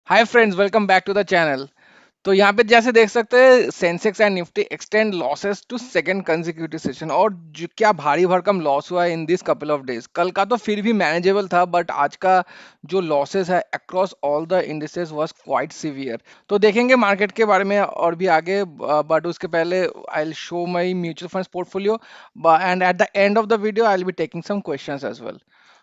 Hi friends, welcome back to the channel. तो यहाँ पे जैसे देख सकते हैं Sensex and Nifty extend losses to second consecutive session. और क्या भारी भरकम लॉस हुआ है in this couple of days. कल का तो फिर भी मैनेजेबल था, बट आज का जो लॉसेस है across all the indices was quite severe. तो देखेंगे मार्केट के बारे में और भी आगे, बट उसके पहले I will show my mutual funds portfolio and at the end of the video I will be taking some questions as well.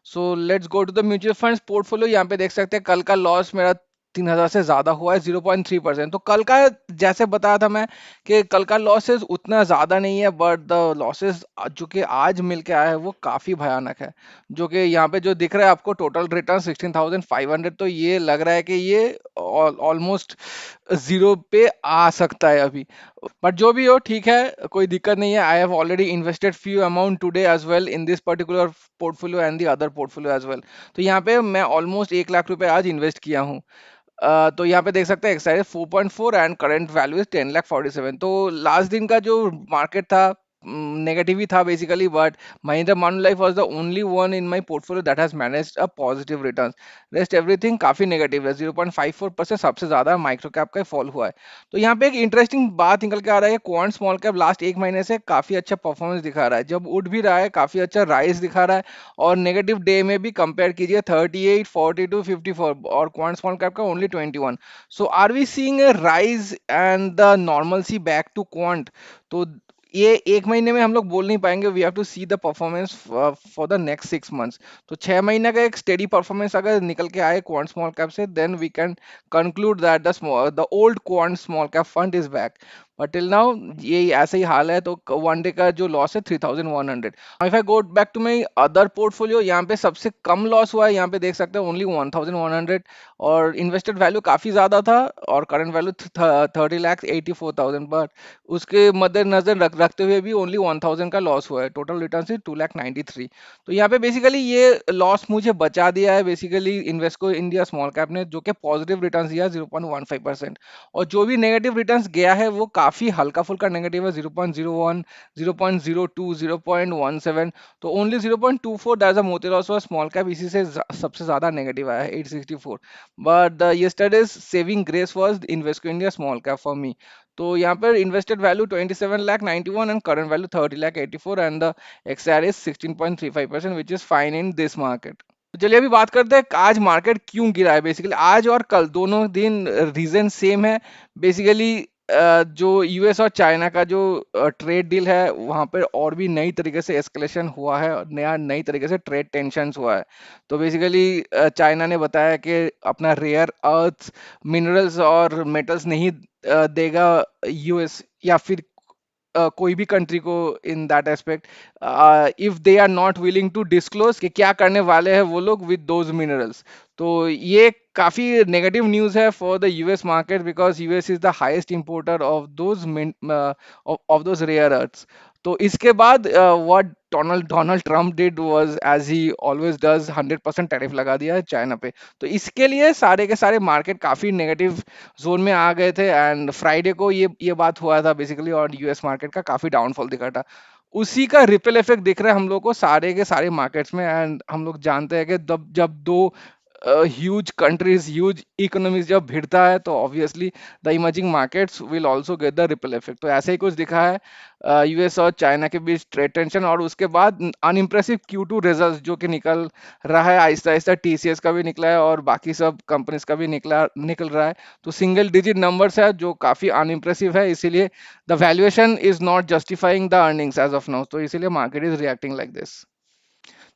So let's go to the mutual funds portfolio. यहाँ पे देख सकते हैं कल का loss मेरा 3,000 से ज्यादा हुआ है, 0.3%। तो कल का जैसे बताया था मैं कि कल का लॉसेस उतना ज्यादा नहीं है, बट द लॉसेस जो कि आज मिल के आया है वो काफी भयानक है। जो कि यहाँ पे जो दिख रहा है आपको टोटल रिटर्न 16,500, तो ये लग रहा है कि ये ऑलमोस्ट जीरो पे आ सकता है अभी। बट जो भी हो ठीक है, कोई दिक्कत नहीं है। I have already invested few amount today as well in this particular portfolio and the other portfolio as well. तो यहाँ पे मैं ऑलमोस्ट 1 लाख रुपए आज इन्वेस्ट किया हूँ। तो यहाँ पे देख सकते हैं exercise 4.4 and current value is 10,47। तो लास्ट दिन का जो मार्केट था नेगेटिव ही था basically, but Mahindra Manulife was the only one in my portfolio that has managed a positive return. Rest everything काफी नेगेटिव है, 0.54% सबसे ज्यादा माइक्रो कैप का फॉल हुआ है। तो यहाँ पे एक इंटरेस्टिंग बात निकल के आ रहा है, क्वांट स्मॉल कैप लास्ट 1 महीने से काफी अच्छा परफॉर्मेंस दिखा रहा है। जब उठ भी रहा है काफी अच्छा राइज दिखा रहा है। और नेगेटिव डे में भी कंपेयर कीजिए 38, 42, 54 और क्वांट स्मॉल कैप का only 21। So are we seeing a rise and the normalcy back to Quant. तो ये 1 महीने में हम लोग बोल नहीं पाएंगे, we have to see the performance for the next 6 months. तो 6 महीने का एक स्टेडी परफॉर्मेंस अगर निकल के आए क्वांट स्मॉल कैप से, then we can conclude that the old Quant small cap fund is back. But till now ये ऐसे ही हाल है। तो वन डे का जो लॉस है 3,100। If I go back to my other portfolio, यहाँ पे सबसे कम लॉस हुआ है, यहाँ पे देख सकते हैं ओनली 1,100। और इन्वेस्टेड वैल्यू काफी ज्यादा था और करंट वैल्यू 30,84,000। बट उसके मद्देनजर रखते हुए भी ओनली 1,000 का लॉस हुआ है। टोटल रिटर्न से 2,93। तो यहाँ पे बेसिकली ये लॉस मुझे बचा दिया है basically Invesco India small cap ने, जो कि पॉजिटिव रिटर्न दिया 0.15%। और जो भी नेगेटिव रिटर्न्स गया है वो काफी हल्का फुल्का नेगेटिव है, 0.01, 0.02, 0.17। तो ओनली 0.24 दैट्स अ मोती लॉस फॉर स्मॉल कैप, इसी से सबसे ज्यादा नेगेटिव आया है 864। But the yesterday's saving grace was Invesco India small cap for me. तो यहाँ पर invested value 27,91 and current value 30,84 and the XR is 16.35%, which is fine in this market. तो चलिए अभी बात करते हैं आज मार्केट क्यों गिरा है। बेसिकली आज और कल दोनों दिन रीजन सेम है बेसिकली। जो यूएस और चाइना का जो ट्रेड डील है वहां पर और भी नई तरीके से एस्केलेशन हुआ है और नई तरीके से ट्रेड टेंशन हुआ है। तो बेसिकली चाइना ने बताया कि अपना रेयर अर्थ मिनरल्स और मेटल्स नहीं देगा यूएस या फिर कोई भी कंट्री को in that aspect, if they are not willing to disclose कि क्या करने वाले हैं वो लोग विद दोज मिनरल्स। तो ये काफी नेगेटिव न्यूज है for the US market, because US is the highest importer of those of those rare earths. तो इसके बाद what Donald Donald Trump did was as he always does, 100% tariff लगा दिया है चाइना पे। तो इसके लिए सारे के सारे मार्केट काफी नेगेटिव जोन में आ गए थे। एंड फ्राइडे को ये बात हुआ था बेसिकली और यूएस मार्केट का काफी डाउनफॉल दिखा था। उसी का रिपल इफेक्ट दिख रहा है हम लोग को सारे के सारे मार्केट्स में। एंड हम लोग जानते हैं कि जब जब दो ह्यूज कंट्रीज ह्यूज इकोनॉमीज जब भिड़ता है तो obviously the emerging markets will also get the ripple effect. तो ऐसे ही कुछ दिखा है यूएस और चाइना के बीच ट्रेड टेंशन। और उसके बाद अनइम्प्रेसिव Q2 रिजल्ट्स जो कि निकल रहा है आहिस्ता आहिस्ता, टीसीएस का भी निकला है और बाकी सब कंपनीज का भी निकल रहा है। तो सिंगल डिजिट नंबर्स है जो काफी अनइम्प्रेसिव है, इसीलिए the valuation is not justifying the earnings as of now. तो इसीलिए market is reacting like this.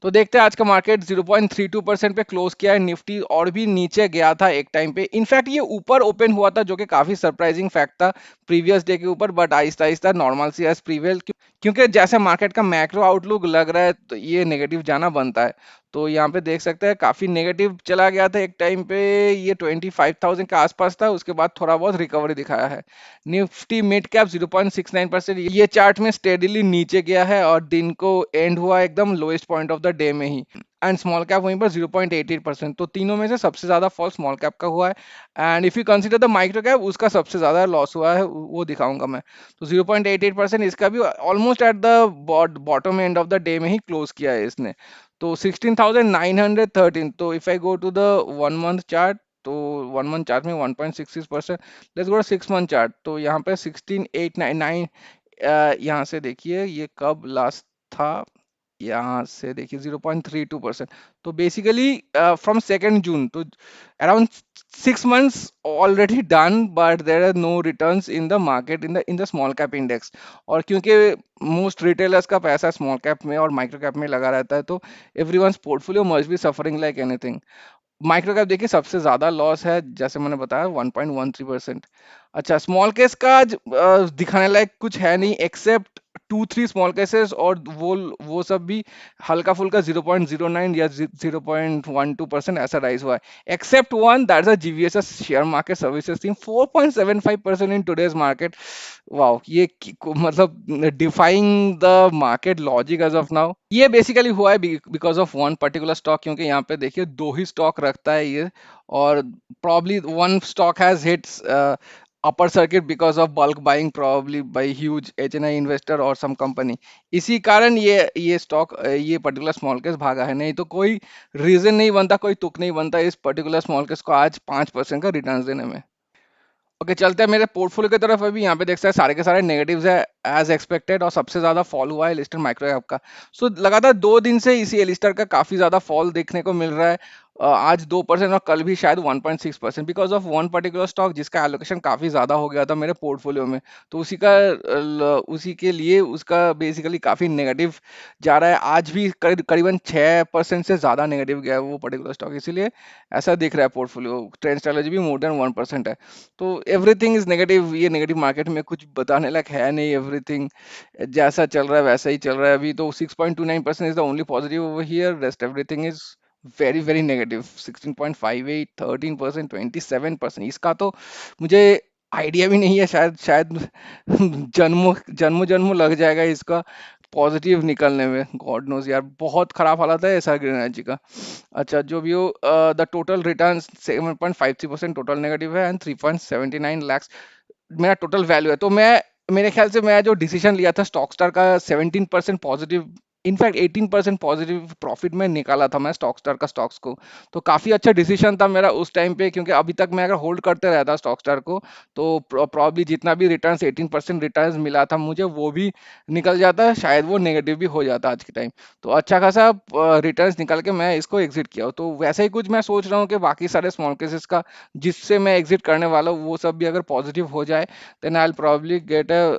तो देखते हैं आज का मार्केट 0.32% पे क्लोज किया है। निफ्टी और भी नीचे गया था एक टाइम पे, इनफैक्ट ये ऊपर ओपन हुआ था जो कि काफी सरप्राइजिंग फैक्ट था प्रीवियस डे के ऊपर। But Aahista Aahista normal C as प्रीवियल, क्योंकि जैसे मार्केट का मैक्रो आउटलुक लग रहा है तो ये नेगेटिव जाना बनता है। तो यहाँ पे देख सकते हैं काफी नेगेटिव चला गया था एक टाइम पे, ये 25,000 के आसपास था, उसके बाद थोड़ा बहुत रिकवरी दिखाया है। निफ्टी मिड कैप 0.69%, ये चार्ट में स्टेडीली नीचे गया है और दिन को एंड हुआ एकदम lowest point of the day में ही। एंड स्मॉल कैप वहीं पर 0.88%। तो तीनों में से सबसे ज्यादा फॉल स्मॉल कैप का हुआ है। And if you consider the micro cap, उसका सबसे ज्यादा लॉस हुआ है, वो दिखाऊंगा मैं। तो 0.88% इसका भी almost at the bottom end of the day में ही क्लोज किया है इसने। तो 16,913। तो if I go to the 1 month chart, तो वन मंथ चार्ट में 1.66%। लेट्स गो 6 मंथ चार्ट, तो यहाँ पे 16,899, यहाँ से देखिए ये कब लास्ट था, यहाँ से देखिए 0.32%। तो बेसिकली फ्रॉम 2 जून तो around 6 months already done, but there are no returns in the market in the small cap index. और क्योंकि मोस्ट रिटेलर्स का पैसा स्मॉल कैप में और माइक्रो कैप में लगा रहता है, तो everyone's portfolio must be suffering like anything. Micro cap देखिए सबसे ज्यादा लॉस है, जैसे मैंने बताया 1.13%। अच्छा, स्मॉल केस का दिखाने लायक कुछ है नहीं, एक्सेप्ट 2-3 स्मॉल केसेस, और वो सब भी हल्का फुल्का 0.09 या 0.12% ऐसा राइज हुआ है। Except one, that's a GVSS share market services team, 4.75% in today's market. Wow, ये मतलब defying the market logic as of now. ये बेसिकली हुआ है because of one particular stock, क्योंकि यहाँ पे देखिए दो ही स्टॉक रखता है ये, और probably one stock has hits upper circuit because of bulk buying probably by huge HNI investor और सम कंपनी। इसी कारण ये स्टॉक ये पर्टिकुलर स्मॉल केस भागा है, नहीं तो कोई रीजन नहीं बनता, कोई तुक नहीं बनता इस पर्टिकुलर स्मॉल केस को आज 5% का रिटर्न देने में। ओके, चलते हैं मेरे पोर्टफोलियो की तरफ। अभी यहाँ पे देख सकते हैं सारे के सारे नेगेटिव्स है एज एक्सपेक्टेड, और सबसे ज्यादा फॉल हुआ है लिस्टेड माइक्रो कैप का। सो लगातार 2 दिन से इसी लिस्टर का काफी ज्यादा फॉल देखने को मिल रहा है। आज 2% और कल भी शायद 1.6%, because of one particular stock जिसका एलोकेशन काफी ज्यादा हो गया था मेरे पोर्टफोलियो में। तो उसी के लिए उसका बेसिकली काफी नेगेटिव जा रहा है। आज भी करीबन 6% से ज्यादा नेगेटिव गया है वो पर्टिकुलर स्टॉक, इसीलिए ऐसा दिख रहा है पोर्टफोलियो। ट्रेंड स्ट्रेटजी भी मोर देन 1% है। तो एवरीथिंग इज नेगेटिव, ये नेगेटिव मार्केट में कुछ बताने लायक है नहीं। एवरीथिंग जैसा चल रहा है वैसा ही चल रहा है। अभी तो 6.29% is the only positive over here, rest everything is very very negative. 16.58, 13%, 27%, इसका तो मुझे आइडिया भी नहीं है। शायद जन्मों जन्मों लग जाएगा इसका पॉजिटिव निकलने में। गॉड नोज यार, बहुत खराब हालत है एसआर ग्रीन एनर्जी का। अच्छा, जो भी हो, the total return 7.53% total negative है, एंड 3.79 lakhs मेरा टोटल वैल्यू है। तो मैं, मेरे ख्याल से मैं जो डिसीजन लिया था स्टॉक स्टार का, 17% पॉजिटिव, इनफैक्ट 18% पॉजिटिव प्रॉफिट में निकाला था मैं स्टॉक स्टार का स्टॉक्स को। तो काफी अच्छा डिसीजन था मेरा उस टाइम पे, क्योंकि अभी तक मैं अगर होल्ड करते रहता स्टॉक स्टार को, तो प्रॉब्ली जितना भी रिटर्न 18% रिटर्न मिला था मुझे, वो भी निकल जाता, शायद वो नेगेटिव भी हो जाता आज के टाइम। तो अच्छा खासा रिटर्न्स निकल के मैं इसको एग्जिट किया। तो वैसे ही कुछ मैं सोच रहा हूँ कि बाकी सारे स्मॉल केसेस का जिससे मैं एग्जिट करने वाला हूँ, वो सब भी अगर पॉजिटिव हो जाए, then I will probably get a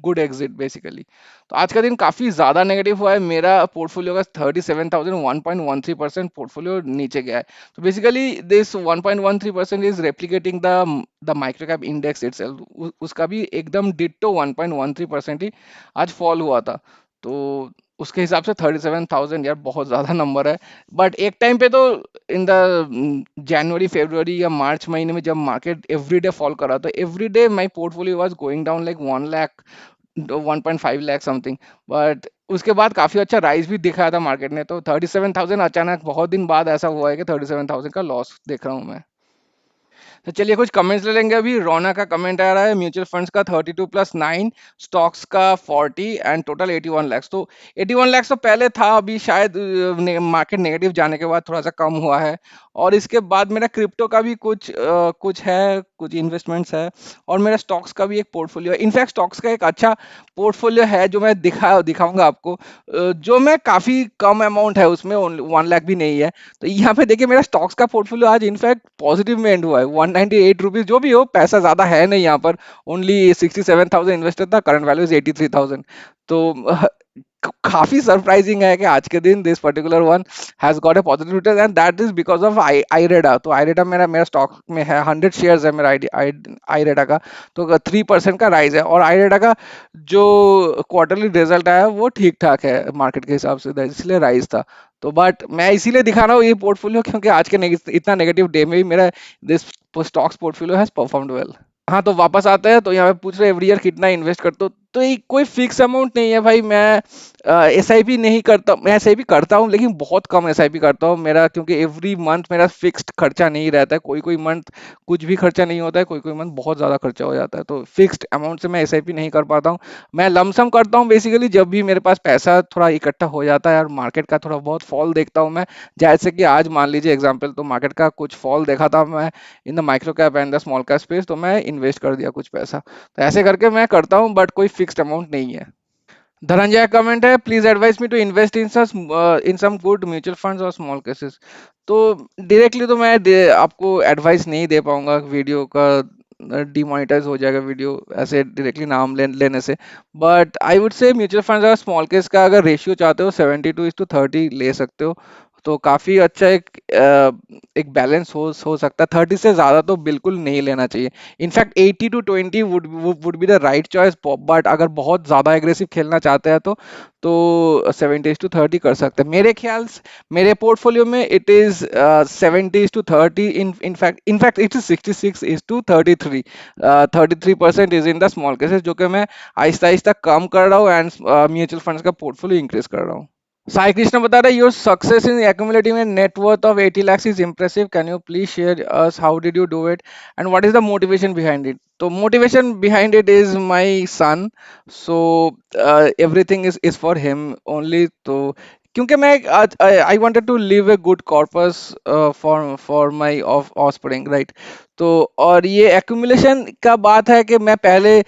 good exit basically. तो आज का दिन काफी ज्यादा नेगेटिव हुआ है। मेरा पोर्टफोलियो का 37,001.13% पोर्टफोलियो नीचे गया है। तो basically this 1.13% is replicating the micro cap index itself, उसका भी एकदम डिट्टो 1.13% ही आज फॉल हुआ था। तो उसके हिसाब से 37,000 यार बहुत ज्यादा नंबर है। बट एक टाइम पे तो इन द जनवरी फरवरी या मार्च महीने में जब मार्केट एवरीडे फॉल कर रहा था, everyday my portfolio was going down like 1 lakh, 1.5 lakh something. But उसके बाद काफी अच्छा राइज भी दिखाया था मार्केट ने। तो 37,000 अचानक बहुत दिन बाद ऐसा हुआ है कि 37,000 का लॉस देख रहा हूँ मैं। तो चलिए कुछ कमेंट्स ले लेंगे। अभी रोना का कमेंट आ रहा है, म्यूचुअल फंड्स का 32+9, स्टॉक्स का 40, एंड टोटल 81 lakhs। तो 81 lakhs तो पहले था, अभी शायद मार्केट नेगेटिव जाने के बाद थोड़ा सा कम हुआ है। और इसके बाद मेरा क्रिप्टो का भी कुछ है, कुछ इन्वेस्टमेंट्स है, और मेरा स्टॉक्स का भी एक पोर्टफोलियो है। इनफैक्ट स्टॉक्स का एक अच्छा पोर्टफोलियो है जो मैं दिखाऊंगा आपको, जो मैं काफी कम अमाउंट है उसमें, 1 लाख भी नहीं है। तो यहाँ पे देखिए मेरा स्टॉक्स का पोर्टफोलियो आज इनफैक्ट पॉजिटिव में एंड हुआ है, 198 रुपीज। जो भी हो, पैसा ज्यादा है नहीं यहाँ पर, ओनली 67,000 इन्वेस्टेड था, करंट वैल्यू इज 83,000। तो काफी सरप्राइजिंग है कि आज के दिन this particular one has got a positive return, and that is because of IREDA. तो आईरेडा मेरा मेरा स्टॉक में है, 100 शेयर्स है मेरा आईरेडा का। तो 3% का राइज है, और आईरेडा का जो क्वार्टरली रिजल्ट आया वो ठीक ठाक है मार्केट के हिसाब से, इसलिए राइज था। तो बट मैं इसीलिए दिखा रहा हूँ ये पोर्टफोलियो, क्योंकि आज के इतना नेगेटिव डे में भी मेरा this stocks portfolio has performed well. हाँ, तो वापस आते हैं। तो यहाँ पे पूछ रहे एवरी ईयर कितना इन्वेस्ट करते हो। तो ये कोई फिक्स अमाउंट नहीं है भाई। मैं एसआईपी नहीं करता, मैं एसआईपी करता हूँ लेकिन बहुत कम एसआईपी करता हूँ मेरा, क्योंकि एवरी मंथ मेरा फिक्स्ड खर्चा नहीं रहता है। कोई कोई मंथ कुछ भी खर्चा नहीं होता है, कोई कोई मंथ बहुत ज़्यादा खर्चा हो जाता है, तो फिक्स्ड अमाउंट से मैं एसआईपी नहीं कर पाता हूँ। मैं लमसम करता हूँ बेसिकली जब भी मेरे पास पैसा थोड़ा इकट्ठा हो जाता है और मार्केट का थोड़ा बहुत फॉल देखता हूँ मैं। जैसे कि आज मान लीजिए एग्जाम्पल, तो मार्केट का कुछ फॉल देखा था मैं in the micro cap and the small cap space, तो मैं इन्वेस्ट कर दिया कुछ पैसा। तो ऐसे करके मैं करता हूँ, बट कोई फिक्स्ड अमाउंट नहीं है। धनंजय कमेंट है, please advise me to invest in some good mutual funds और स्मॉल केसेस। तो डायरेक्टली तो मैं आपको एडवाइस नहीं दे पाऊंगा, वीडियो का डिमोनेटाइज हो जाएगा वीडियो ऐसे डायरेक्टली नाम लेने से। बट आई वुड से म्यूचुअल फंड्स और स्मॉल केस का अगर रेशियो चाहते हो 72:30 ले सकते हो। तो काफी अच्छा एक बैलेंस हो सकता है। 30 से ज्यादा तो बिल्कुल नहीं लेना चाहिए। In fact 80-20 would be the right choice, but अगर बहुत ज़्यादा एग्रेसिव खेलना चाहते हैं तो 70:30 कर सकते हैं मेरे ख्याल से। मेरे पोर्टफोलियो में it is 70:30, in fact it is 66:33। 33% is in the small cases, जो कि मैं आहिस्ता आहिस्ता कम कर रहा हूँ एंड म्यूचुअल फंड्स का पोर्टफोलियो इंक्रीज कर रहा हूँ। साई कृष्ण बता रहा है, your success in accumulating a net worth of 80 lakhs is impressive. Can you please share us how did you do it and what is the motivation behind it? तो motivation behind it is my son. So everything is for him only. तो क्योंकि मैं I wanted to leave a good corpus for my offspring, right? तो और ये accumulation का बात है कि मैं पहले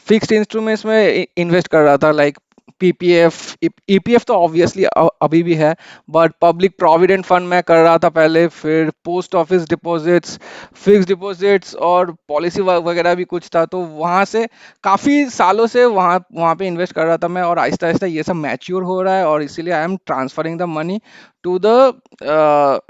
फिक्स्ड इंस्ट्रूमेंट्स में इन्वेस्ट कर रहा था, लाइक पीपीएफ। ईपीएफ तो ऑब्वियसली अभी भी है, बट पब्लिक प्रोविडेंट फंड मैं कर रहा था पहले, फिर post office deposits, fix deposits और पॉलिसी वगैरह भी कुछ था। तो वहां से काफी सालों से वहां वहां पे इन्वेस्ट कर रहा था मैं, और आहिस्ता आहिस्ता ये सब मैच्योर हो रहा है, और इसीलिए I am transferring the money to the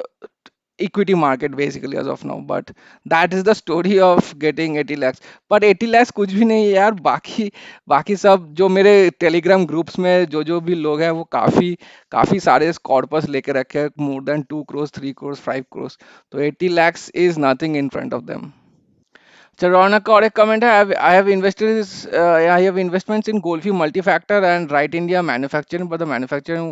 equity market basically as of now. But that is the story of getting 80 lakhs. But 80 lakhs कुछ भी नहीं है यार। बाकी बाकी सब जो मेरे टेलीग्राम ग्रुप्स में जो भी लोग हैं, वो काफी काफी सारे कॉर्पस लेके रखे हैं, more than 2 crores, 3 crores, 5 crores। तो 80 lakhs is nothing in front of them। So Ronak का और एक कमेंट है, I have investments in Golfi Multifactor and Right India Manufacturing, but the manufacturing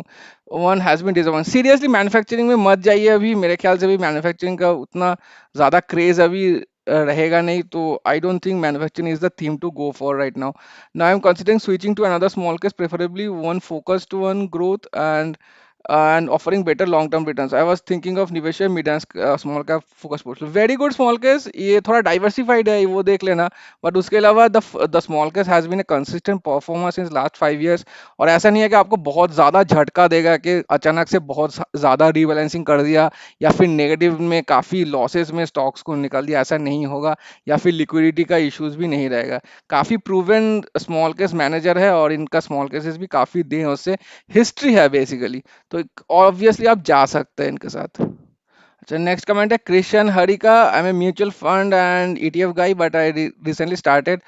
one has been disappointed। Seriously manufacturing में मत जाइए अभी, मेरे ख्याल से भी मैन्युफैक्चरिंग का उतना ज़्यादा क्रेज अभी रहेगा नहीं। तो I don't think manufacturing is the theme to go for right now. Now I am considering switching to another small case, preferably one focused to one growth and offering better long term returns। I was thinking of Nivesh mid and small cap focus portfolio। Very good small case, ये थोड़ा diversified है, वो देख लेना। But उसके अलावा the small case has been a consistent performer since last 5 years। और ऐसा नहीं है कि आपको बहुत ज्यादा झटका देगा कि अचानक से बहुत ज्यादा रीबैलेंसिंग कर दिया, या फिर नेगेटिव में काफी लॉसेस में स्टॉक्स को निकाल दिया, ऐसा नहीं होगा। या फिर लिक्विडिटी का इश्यूज भी नहीं रहेगा। काफी प्रूवन स्मॉल केस मैनेजर है, और इनका स्मॉल केसेस भी काफी दिन से हिस्ट्री है बेसिकली। तो ऑब्वियसली आप जा सकते हैं इनके साथ। अच्छा, नेक्स्ट कमेंट है क्रिश्चियन हरी का, I am a mutual fund and ETF guy, but I recently started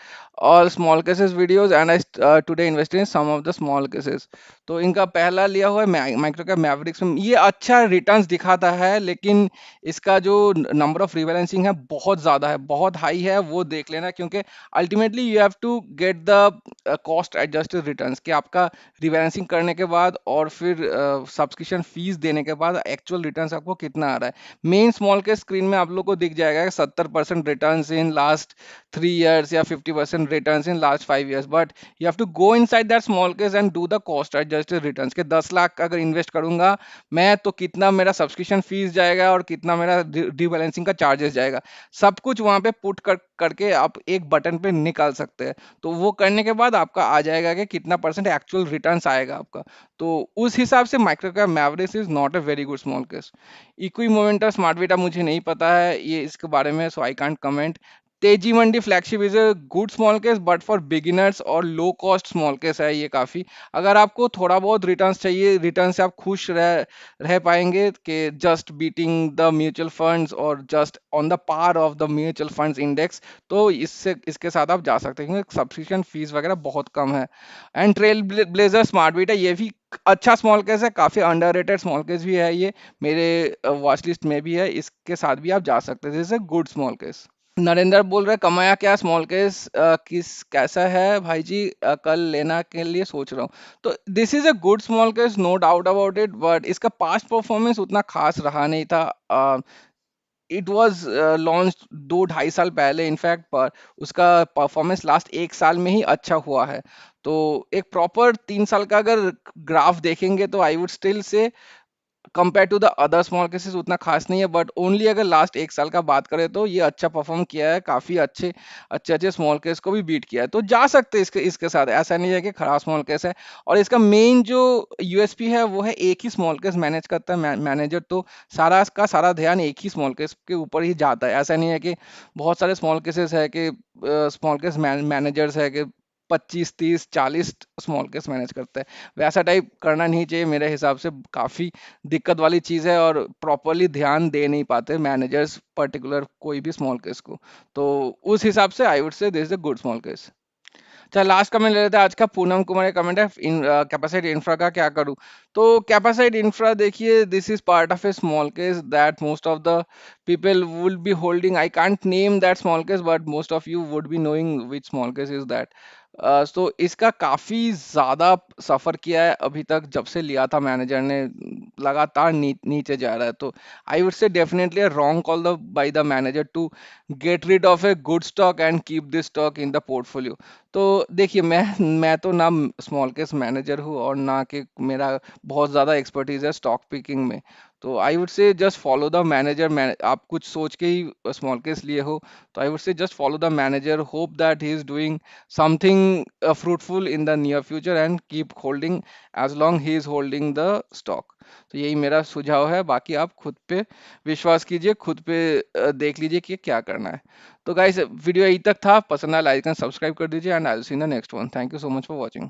all small cases videos and I today invested in some of the small cases. तो इनका पहला लिया हुआ है माइक्रो कैप मैवरिक्स में। ये अच्छा रिटर्न्स दिखाता है, लेकिन इसका जो नंबर ऑफ रिबैलेंसिंग है बहुत ज्यादा है, बहुत हाई है, वो देख लेना। क्योंकि ultimately you have to get the cost adjusted returns, कि आपका रिबैलेंसिंग करने के बाद और फिर सब्सक्रिप्शन फीस देने के बाद एक्चुअल रिटर्न्स आपको कितना आ रहा है। मेन स्मॉल के स्क्रीन में आप लोग को दिख जाएगा कि 70% रिटर्न्स इन लास्ट 3 years या 50% returns in last 5 years। But you have to go inside that small case and do the cost adjusted returns के 10 लाख अगर इन्वेस्ट करूंगा मैं, तो कितना मेरा सब्सक्रिप्शन फीस जाएगा और कितना मेरा रीबैलेंसिंग का चार्जेस जाएगा। सब कुछ वहां पे पुट करके आप एक बटन पे निकाल सकते हैं। तो वो करने के बाद आपका आ जाएगा कि कितना परसेंट एक्चुअल रिटर्न्स आएगा आपका। तो उस हिसाब से micro cap Mavericks is not a very good small case. Equi momentum smart बेटा मुझे नहीं पता है ये इसके बारे में, सो आई can't comment. Teji Mandi flagship is a good small case, but for beginners और लो कॉस्ट स्मॉल केस है ये काफी। अगर आपको थोड़ा बहुत रिटर्न्स चाहिए, रिटर्न से आप खुश रह पाएंगे कि just beating the mutual funds और just on the par of the mutual funds index, तो इसके साथ आप जा सकते हैं, क्योंकि सब्सक्रिप्शन फीस वगैरह बहुत कम है। And trail blazer smart beta ये भी अच्छा स्मॉल केस है, काफी अंडररेटेड स्मॉल केस भी है ये, मेरे वॉच लिस्ट में भी है, इसके साथ भी आप जा सकते हैं, this is a good small case. Narendra बोल रहे कमाया क्या स्मॉल केस किस कैसा है भाई जी, कल लेना के लिए सोच रहा हूँ। तो this is a good small case, no doubt about it, but इसका पास्ट परफॉर्मेंस उतना खास रहा नहीं था। इट वाज लॉन्च 2 ढाई साल पहले इनफैक्ट, पर उसका परफॉर्मेंस लास्ट 1 साल में ही अच्छा हुआ है। तो एक प्रॉपर 3 साल का अगर ग्राफ देखेंगे तो I would still say compare to the other small cases उतना खास नहीं है, बट ओनली अगर लास्ट 1 साल का बात करें तो ये अच्छा परफॉर्म किया है, काफी अच्छे अच्छे अच्छे स्मॉल केस को भी बीट किया है। तो जा सकते हैं इसके इसके साथ, ऐसा नहीं है कि खराब स्मॉल केस है। और इसका मेन जो यूएसपी है वो है एक ही स्मॉल केस मैनेज करता है मैनेजर, तो सारा का सारा ध्यान एक ही स्मॉल केस के ऊपर ही जाता है। ऐसा नहीं है कि बहुत सारे स्मॉल केसेस है कि स्मॉल केस मैनेजर्स है कि 25 30 40 स्मॉल केस मैनेज करते हैं। वैसा टाइप करना नहीं चाहिए मेरे हिसाब से, काफी दिक्कत वाली चीज है और प्रॉपरली ध्यान दे नहीं पाते मैनेजर्स पर्टिकुलर कोई भी स्मॉल केस को। तो उस हिसाब से आई वुड से this is a good small case. चल लास्ट कमेंट ले लेते हैं आज का। पूनम कुमार का कमेंट है, कैपेसिटी इंफ्रा का क्या करूं। तो कैपेसिटी इंफ्रा देखिए, this is part of A small case that most of the people would be holding. I can't name that small case, but most of you would be knowing which small case is that. तो इसका काफी ज्यादा सफर किया है अभी तक, जब से लिया था मैनेजर ने लगातार नीचे जा रहा है। तो I would say definitely a wrong call the by the manager to get rid of a good stock and keep this stock in the portfolio. तो देखिए, मैं तो ना स्मॉल केस मैनेजर हूँ और ना कि मेरा बहुत ज़्यादा एक्सपर्टीज है स्टॉक पिकिंग में। तो आई वुड से जस्ट फॉलो द मैनेजर। आप कुछ सोच के ही स्मॉल केस लिए हो, तो आई वुड से just follow the manager, hope that he is doing something fruitful in the near future and keep holding as long he is holding the stock। तो यही मेरा सुझाव है, बाकी आप खुद पे विश्वास कीजिए, खुद पे देख लीजिए कि क्या करना है। तो गाइस वीडियो यही तक था, पसंद आया लाइक एंड सब्सक्राइब कर दीजिए and I will see in the next one. Thank you so much for watching.